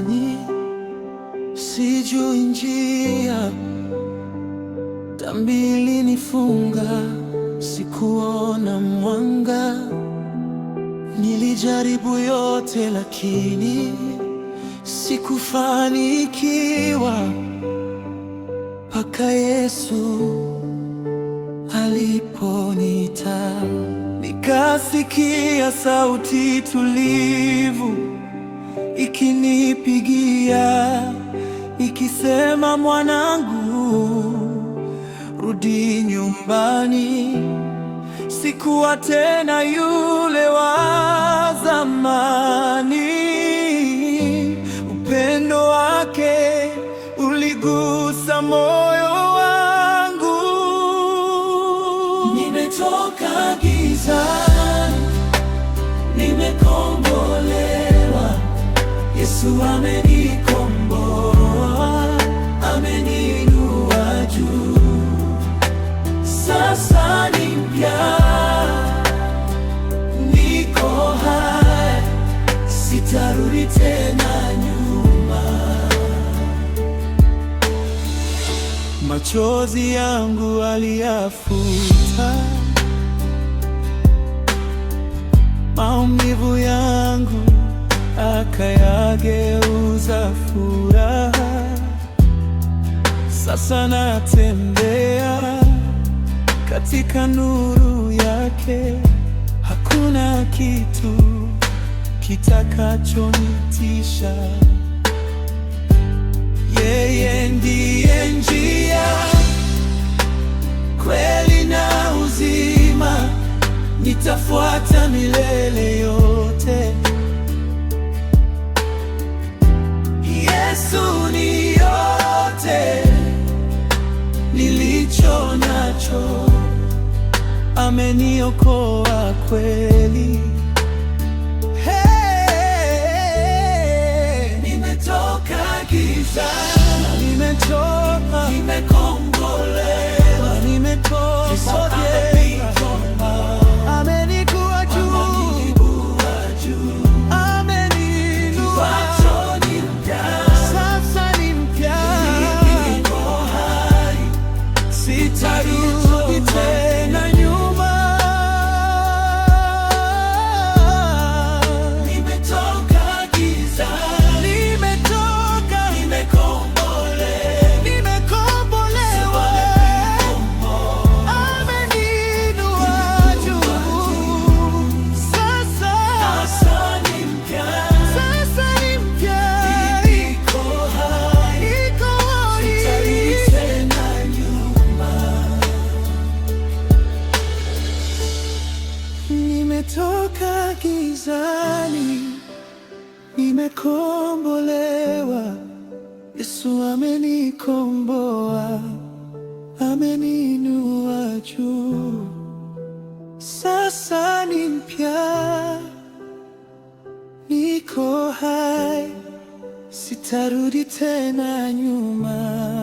gizani, sijui njia, dhambi ilinifunga, sikuona mwanga. Nilijaribu yote lakini sikufanikiwa, mpaka Yesu aliponita. Nikasikia sauti tulivu ikinipigia, ikisema, mwanangu, rudi nyumbani. Sikuwa tena yule wa zamani. Upendo wake uligusa moyo wangu. Nimetoka gizani, nimekombolewa. Yesu amenikomboa, ameniinua juu. Sasa ni mpya, niko hai, sitarudi tena nyuma. Machozi yangu aliyafuta, maumivu yangu akayageuza furaha. Sasa natembea katika nuru yake, hakuna kitu kitakachonitisha. Yeye ndiye njia, kweli na uzima, nitafuata milele yote. Yesu ni yote nilicho nacho, ameniokoa kweli. Hey, nimetoka gizani, nimekombolewa, amenikuwa juu, ameniinua. Sasa ni mpya, niko hai, sitarudi tena nyuma. Nimetoka gizani, nimekombolewa, ameniinua juu. Sasa ni mpya, niko hai, sitarudi tena nyuma. Nimetoka gizani, nimekombolewa. Yesu amenikomboa, ameniinua juu. Sasa ni mpya, niko hai, sitarudi tena nyuma.